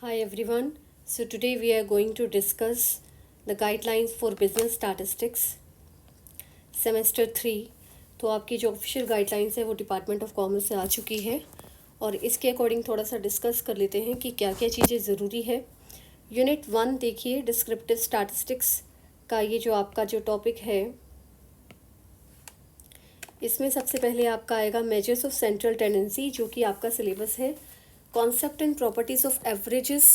Hi everyone. So today we are going to discuss the guidelines for business statistics semester 3। तो आपकी जो official guidelines है वो department of commerce से आ चुकी है और इसके अकॉर्डिंग थोड़ा सा डिस्कस कर लेते हैं कि क्या क्या चीज़ें ज़रूरी है। यूनिट 1 देखिए, डिस्क्रिप्टिव स्टैटिस्टिक्स का ये जो आपका जो टॉपिक है, इसमें सबसे पहले आपका आएगा मेजर्स ऑफ सेंट्रल टेंडेंसी, जो कि आपका सिलेबस है। Concept and properties of averages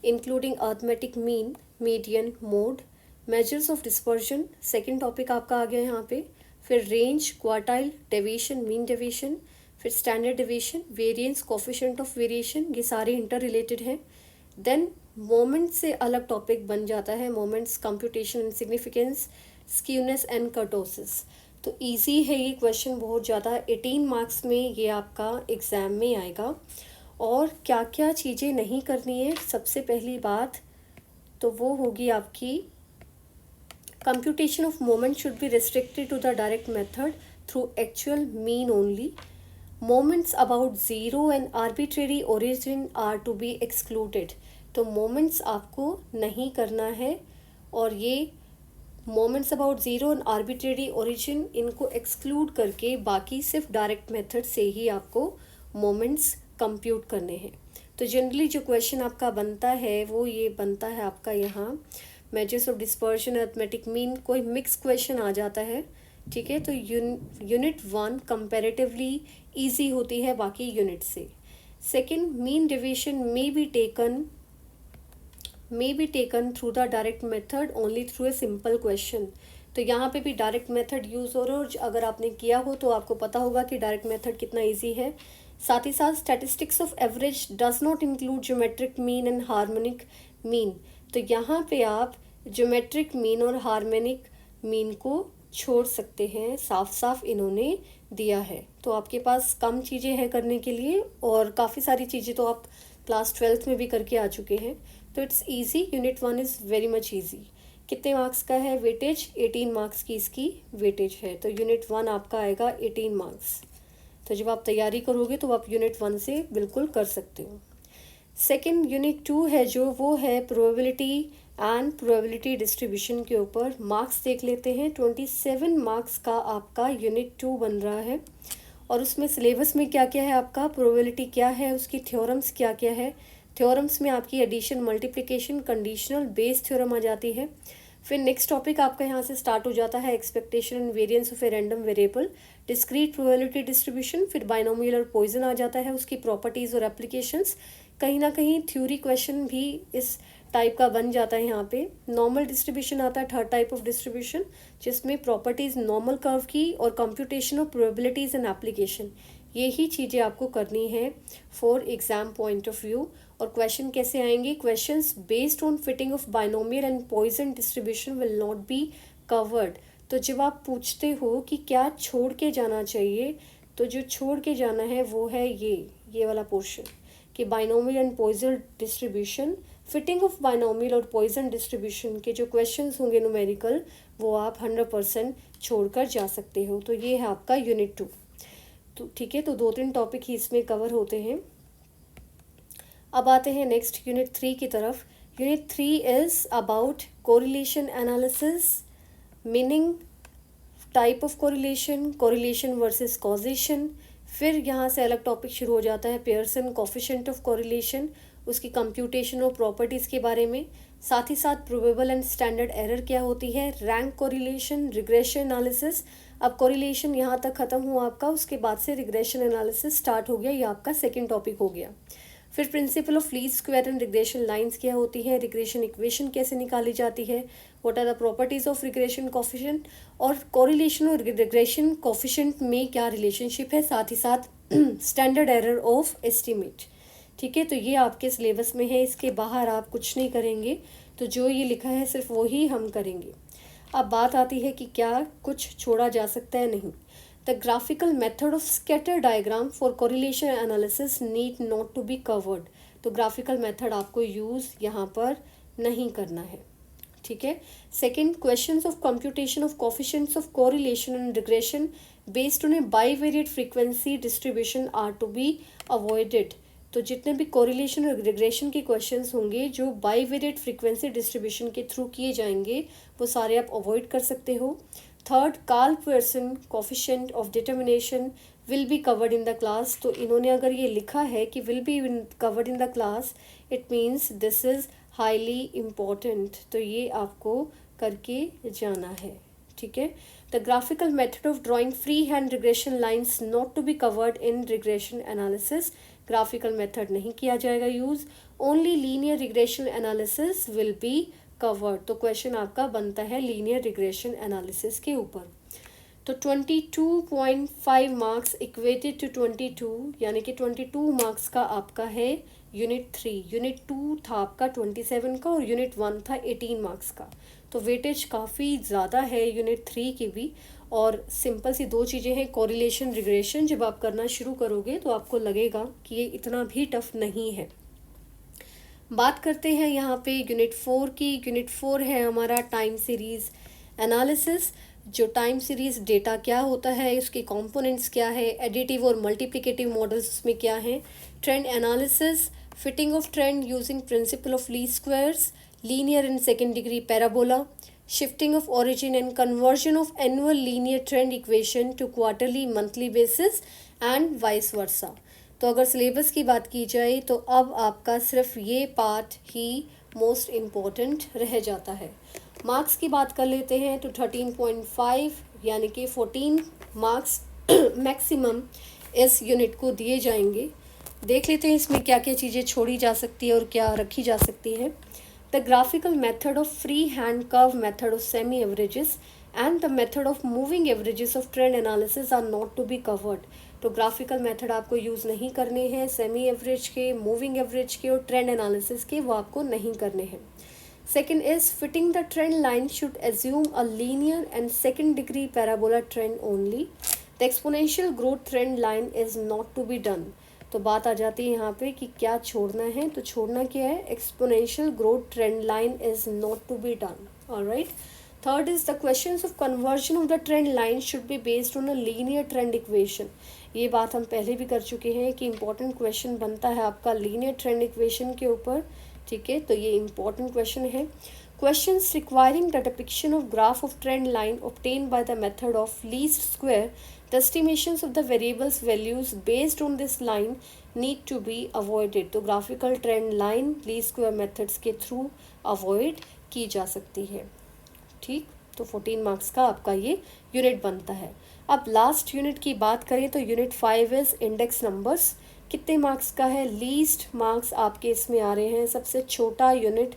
including arithmetic mean, median, mode. Measures of dispersion second topic आपका आ गया यहाँ पे। फिर range, quartile, deviation, mean deviation, फिर standard deviation, variance, coefficient of variation, ये सारे इंटर रिलेटेड हैं। देन मोमेंट से अलग टॉपिक बन जाता है, moments, computation and significance, skewness and kurtosis. तो इजी है ये क्वेश्चन बहुत ज़्यादा, 18 मार्क्स में ये आपका एग्ज़ाम में आएगा। और क्या क्या चीज़ें नहीं करनी है, सबसे पहली बात तो वो होगी आपकी computation of moment should be restricted to the direct method through actual mean only. Moments about zero and arbitrary origin are to be excluded. तो मोमेंट्स आपको नहीं करना है, और ये moments about zero and arbitrary origin इनको exclude करके बाकी सिर्फ डायरेक्ट मेथड से ही आपको मोमेंट्स कंप्यूट करने हैं। तो जनरली जो क्वेश्चन आपका बनता है वो ये बनता है आपका यहाँ measures of dispersion, arithmetic mean, कोई मिक्स क्वेश्चन आ जाता है। ठीक है, तो यूनिट 1 कंपैरेटिवली इजी होती है बाकी यूनिट से। Second, mean deviation may be taken through the direct method only through a simple question। तो यहाँ पे भी डायरेक्ट मेथड यूज़ हो रहा है, और अगर आपने किया हो तो आपको पता होगा कि डायरेक्ट मेथड कितना इजी है। साथ ही साथ statistics of average does not include geometric mean and harmonic mean. तो यहाँ पे आप ज्योमेट्रिक मीन और हार्मोनिक मीन को छोड़ सकते हैं, साफ साफ इन्होंने दिया है। तो आपके पास कम चीज़ें हैं करने के लिए, और काफ़ी सारी चीज़ें तो आप क्लास 12th में भी करके आ चुके हैं। तो it's easy, unit 1 is very much easy. कितने मार्क्स का है वेटेज? 18 मार्क्स की इसकी वेटेज है। तो यूनिट 1 आपका आएगा 18 मार्क्स। तो जब आप तैयारी करोगे तो आप यूनिट 1 से बिल्कुल कर सकते हो। सेकंड, यूनिट 2 है जो, वो है प्रोबेबिलिटी एंड प्रोबेबिलिटी डिस्ट्रीब्यूशन के ऊपर। मार्क्स देख लेते हैं। 27 मार्क्स का आपका यूनिट 2 बन रहा है, और उसमें सिलेबस में क्या क्या है आपका, प्रोबेबिलिटी क्या है, उसकी थ्योरम्स क्या क्या है। थ्योरम्स में आपकी addition, multiplication, conditional, Bayes theorem आ जाती है। फिर नेक्स्ट टॉपिक आपका यहाँ से स्टार्ट हो जाता है expectation and variance of a random variable, discrete probability distribution. फिर बाइनोमियल और पॉइजन आ जाता है, उसकी प्रॉपर्टीज़ और एप्लीकेशंस। कहीं ना कहीं थ्योरी क्वेश्चन भी इस टाइप का बन जाता है यहाँ पे। नॉर्मल डिस्ट्रीब्यूशन आता है, थर्ड टाइप ऑफ डिस्ट्रीब्यूशन, जिसमें प्रॉपर्टीज़ नॉर्मल कर्व की और computation of probabilities and application, यही चीज़ें आपको करनी है for exam point of view. और क्वेश्चन कैसे आएंगे? Questions based on fitting of binomial and Poisson distribution will not be covered. तो जब आप पूछते हो कि क्या छोड़ के जाना चाहिए, तो जो छोड़ के जाना है वो है ये वाला पोर्शन, कि binomial and Poisson distribution, fitting of binomial और पॉइजन डिस्ट्रीब्यूशन के जो क्वेश्चंस होंगे न्यूमेरिकल, वो आप 100% छोड़कर जा सकते हो। तो ये है आपका यूनिट 2। तो ठीक है, तो 2-3 टॉपिक ही इसमें कवर होते हैं। अब आते हैं नेक्स्ट यूनिट 3 की तरफ। Unit 3 is about correlation analysis, meaning, type of correlation, correlation versus causation. फिर यहाँ से अलग टॉपिक शुरू हो जाता है, पियर्सन कोफिशिएंट ऑफ कोरिलेशन, उसकी कंप्यूटेशन और प्रॉपर्टीज़ के बारे में। साथ ही साथ प्रोबेबल एंड स्टैंडर्ड एरर क्या होती है, रैंक कोरिलेशन, रिग्रेशन एनालिसिस। अब कोरिलेशन यहाँ तक ख़त्म हुआ आपका, उसके बाद से रिग्रेशन एनालिसिस स्टार्ट हो गया, ये आपका सेकेंड टॉपिक हो गया। फिर principle of least square and regression lines क्या होती है, रिग्रेशन इक्वेशन कैसे निकाली जाती है, what are the properties of regression coefficient, और कोरिलेशन और रिग्रेशन कोफिशिएंट में क्या रिलेशनशिप है, साथ ही साथ स्टैंडर्ड एरर ऑफ एस्टीमेट। ठीक है, तो ये आपके सिलेबस में है, इसके बाहर आप कुछ नहीं करेंगे। तो जो ये लिखा है सिर्फ वही हम करेंगे। अब बात आती है कि क्या कुछ छोड़ा जा सकता है, नहीं। The graphical method of scatter diagram for correlation analysis need not to be covered। तो graphical method आपको यूज़ यहाँ पर नहीं करना है। ठीक है। Second, questions of computation of coefficients of correlation and regression based on a bivariate frequency distribution are to be avoided. तो जितने भी कोरिलेशन और रिग्रेशन के क्वेश्चंस होंगे जो बाईवेरिएट फ्रीक्वेंसी डिस्ट्रीब्यूशन के थ्रू किए जाएंगे वो सारे आप अवॉइड कर सकते हो। Third, Karl Pearson coefficient of determination will be covered in the class. तो इन्होंने अगर ये लिखा है कि will be covered in the class, it means this is highly important, तो ये आपको करके जाना है। ठीक है। The graphical method of drawing free hand regression lines not to be covered in regression analysis. Graphical method नहीं किया जाएगा use, only linear regression analysis will be covered. तो क्वेश्चन आपका बनता है लीनियर रिग्रेशन एनालिसिस के ऊपर। तो 22.5 मार्क्स इक्वेटेड टू 22, यानी कि 22 मार्क्स का आपका है यूनिट 3। यूनिट 2 था आपका 27 का और यूनिट 1 था 18 मार्क्स का। तो वेटेज काफ़ी ज़्यादा है यूनिट 3 की भी। और सिंपल सी दो चीज़ें हैं, कोरिलेशन रिग्रेशन जब आप करना शुरू करोगे तो आपको लगेगा कि ये इतना भी टफ नहीं है। बात करते हैं यहाँ पे यूनिट 4 की। यूनिट 4 है हमारा टाइम सीरीज़ एनालिसिस। जो टाइम सीरीज़ डेटा क्या होता है, उसके कंपोनेंट्स क्या है, एडिटिव और मल्टीप्लिकेटिव मॉडल्स उसमें क्या हैं, trend analysis, fitting of trend using principal of least squares, linear and second degree parabola, shifting of origin and conversion of annual linear trend equation to quarterly monthly basis and vice versa। तो अगर syllabus की बात की जाए तो अब आपका सिर्फ ये पार्ट ही मोस्ट इम्पॉर्टेंट रह जाता है। मार्क्स की बात कर लेते हैं तो 13.5 यानी कि 14 मार्क्स मैक्सिमम इस यूनिट को दिए जाएंगे। देख लेते हैं इसमें क्या क्या चीज़ें छोड़ी जा सकती है और क्या रखी जा सकती है। The graphical method of free-hand curve method of semi-averages and the method of moving averages of trend analysis are not to be covered। तो graphical method आपको यूज़ नहीं करने हैं, सेमी एवरेज के, मूविंग एवरेज के और ट्रेंड एनालिसिस के वो आपको नहीं करने हैं। Second is fitting the trend line should assume a linear and second degree parabola trend only। The exponential growth trend line is not to be done। तो बात आ जाती है यहाँ पे कि क्या छोड़ना है, तो छोड़ना क्या है, exponential growth trend line is not to be done. Alright. Third is the questions of conversion of the trend line should be based on a linear trend equation. ये बात हम पहले भी कर चुके हैं कि इंपॉर्टेंट क्वेश्चन बनता है आपका लीनियर ट्रेंड इक्वेशन के ऊपर। ठीक है, तो ये इंपॉर्टेंट क्वेश्चन है। Questions requiring the depiction of graph of trend line obtained by the method of least square, the estimations of the variables values based on this line need to be avoided। तो graphical trend line least square methods के through avoid की जा सकती है। ठीक, तो 14 marks का आपका ये यूनिट बनता है। अब लास्ट यूनिट की बात करें तो यूनिट 5 इज इंडेक्स नंबर्स। कितने मार्क्स का है, लीस्ट मार्क्स आपके इसमें आ रहे हैं। सबसे छोटा यूनिट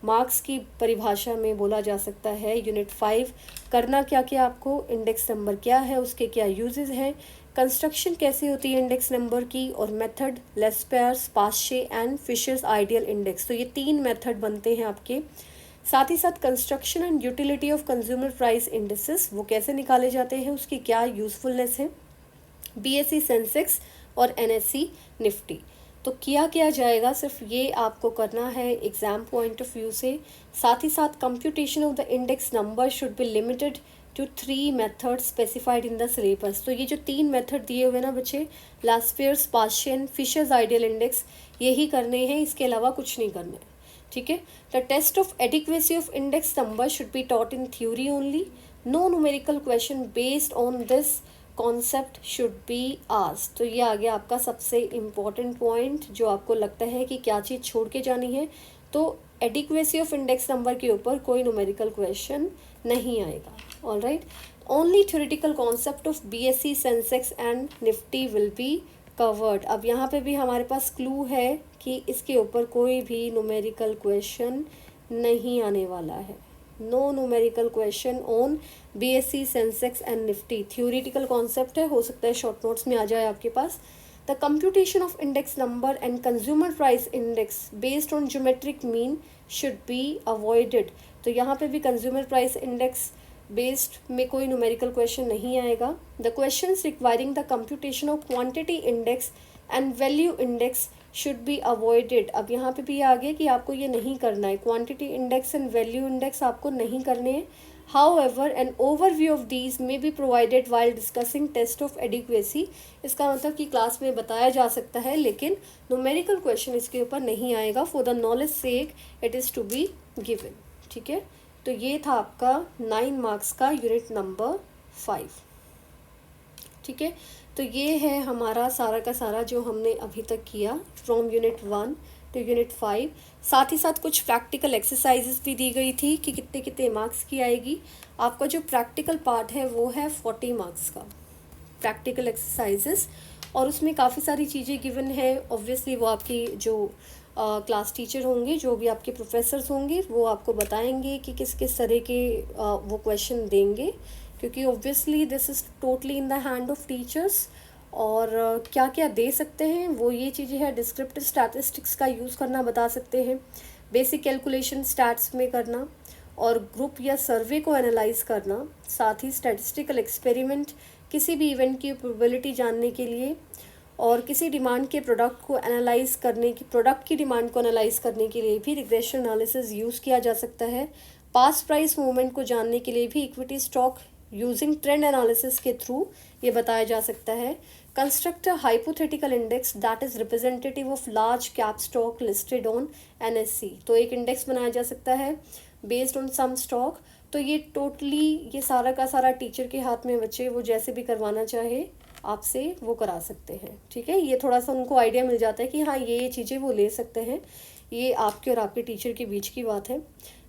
मार्क्स की परिभाषा में बोला जा सकता है यूनिट 5। करना क्या क्या आपको, इंडेक्स नंबर क्या है, उसके क्या यूजेस हैं, कंस्ट्रक्शन कैसे होती है इंडेक्स नंबर की, और method Laspeyres, Paasche and Fisher's ideal index. तो ये 3 मेथड बनते हैं आपके। साथ ही साथ construction and utility of consumer price indexes, वो कैसे निकाले जाते हैं, उसकी क्या यूजफुलनेस है, BSE सेंसेक्स और NSE निफ्टी। तो किया जाएगा, सिर्फ ये आपको करना है एग्जाम पॉइंट ऑफ व्यू से। साथ ही साथ computation of the index number should be limited to 3 method specified in the syllabus. तो ये जो 3 मेथड दिए हुए ना बच्चे, Laspeyres, Paasche's, Fisher's ideal index, यही करने हैं, इसके अलावा कुछ नहीं करना है। ठीक है। The test of adequacy of index number should be taught in theory only. No numerical question based on this concept should be asked. तो ये आ गया आपका सबसे इम्पॉर्टेंट पॉइंट जो आपको लगता है कि क्या चीज़ छोड़ के जानी है। तो एडिक्वेसी ऑफ इंडेक्स नंबर के ऊपर कोई न्यूमेरिकल क्वेश्चन नहीं आएगा। Alright, only theoretical concept of BSE Sensex and Nifty will be covered. अब यहाँ पे भी हमारे पास क्लू है कि इसके ऊपर कोई भी न्यूमेरिकल क्वेश्चन नहीं आने वाला है। No numerical question on BSE Sensex and Nifty. Theoretical concept है, हो सकता है शॉर्ट नोट्स में आ जाए आपके पास। The computation of index number and consumer price index based on geometric mean should be avoided. तो यहाँ पे भी कंज्यूमर प्राइस इंडेक्स बेस्ड में कोई न्यूमेरिकल क्वेश्चन नहीं आएगा। The questions requiring the computation of quantity index and value index should be avoided. अब यहाँ पे भी आगे कि आपको ये नहीं करना है, quantity index and value index आपको नहीं करने हैं, However, an overview of these may be provided while discussing test of adequacy. इसका मतलब कि क्लास में बताया जा सकता है लेकिन न्यूमेरिकल क्वेश्चन इसके ऊपर नहीं आएगा. For the knowledge sake it is to be given. ठीक है, तो ये था आपका 9 मार्क्स का यूनिट नंबर 5. ठीक है, तो ये है हमारा सारा का सारा जो हमने अभी तक किया फ्रॉम यूनिट 1 टू यूनिट 5. साथ ही साथ कुछ प्रैक्टिकल एक्सरसाइजेस भी दी गई थी कि कितने कितने मार्क्स की आएगी. आपका जो प्रैक्टिकल पार्ट है वो है 40 मार्क्स का प्रैक्टिकल एक्सरसाइजेस, और उसमें काफ़ी सारी चीज़ें गिवन है. ऑब्वियसली वो आपकी जो क्लास टीचर होंगे, जो भी आपके प्रोफेसर्स होंगे, वो आपको बताएंगे कि किस किस तरह के वो क्वेश्चन देंगे, क्योंकि obviously this is totally in the hand of teachers. और क्या क्या दे सकते हैं वो ये चीज़ें हैं. डिस्क्रिप्टिव स्टैटिस्टिक्स का यूज़ करना बता सकते हैं, बेसिक कैलकुलेशन स्टैट्स में करना, और ग्रुप या सर्वे को एनालाइज करना. साथ ही स्टैटिस्टिकल एक्सपेरिमेंट किसी भी इवेंट की प्रोबेबिलिटी जानने के लिए, और किसी डिमांड के प्रोडक्ट को एनालाइज करने की प्रोडक्ट की डिमांड को एनालाइज करने के लिए भी रिग्रेशन एनालिसिस यूज़ किया जा सकता है. पास्ट प्राइस मूवमेंट को जानने के लिए भी equity stock using trend analysis के थ्रू ये बताया जा सकता है. Construct a hypothetical index that is representative of large cap stock listed on NSE. तो एक इंडेक्स बनाया जा सकता है बेस्ड ऑन सम स्टॉक. तो ये टोटली ये सारा का सारा टीचर के हाथ में बच्चे वो जैसे भी करवाना चाहे आपसे वो करा सकते हैं. ठीक है, ये थोड़ा सा उनको आइडिया मिल जाता है कि हाँ ये चीज़ें वो ले सकते हैं. ये आपके और आपके टीचर के बीच की बात है.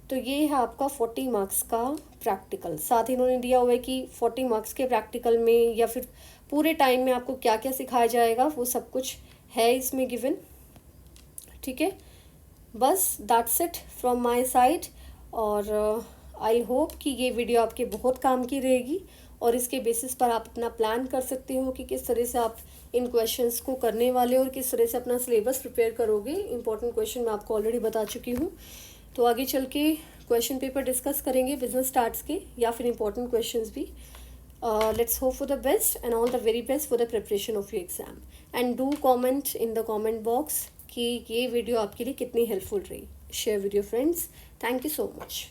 तो ये है आपका 40 मार्क्स का प्रैक्टिकल. साथ ही इन्होंने दिया हुआ है कि 40 मार्क्स के प्रैक्टिकल में या फिर पूरे टाइम में आपको क्या क्या सिखाया जाएगा वो सब कुछ है इसमें गिवन. ठीक है, बस that's it from my side. और आई होप कि ये वीडियो आपके बहुत काम की रहेगी, और इसके बेसिस पर आप अपना प्लान कर सकते हो कि किस तरह से आप इन क्वेश्चंस को करने वाले हो और किस तरह से अपना सिलेबस प्रिपेयर करोगे. इंपॉर्टेंट क्वेश्चन मैं आपको ऑलरेडी बता चुकी हूँ. तो आगे चल के क्वेश्चन पेपर डिस्कस करेंगे बिजनेस स्टार्ट्स के या फिर इंपॉर्टेंट क्वेश्चंस भी. Let's hope for the best and all the very best for the preparation of your exam. And do comment in the comment box कि ये वीडियो आपके लिए कितनी हेल्पफुल रही. Share with your friends. Thank you so much.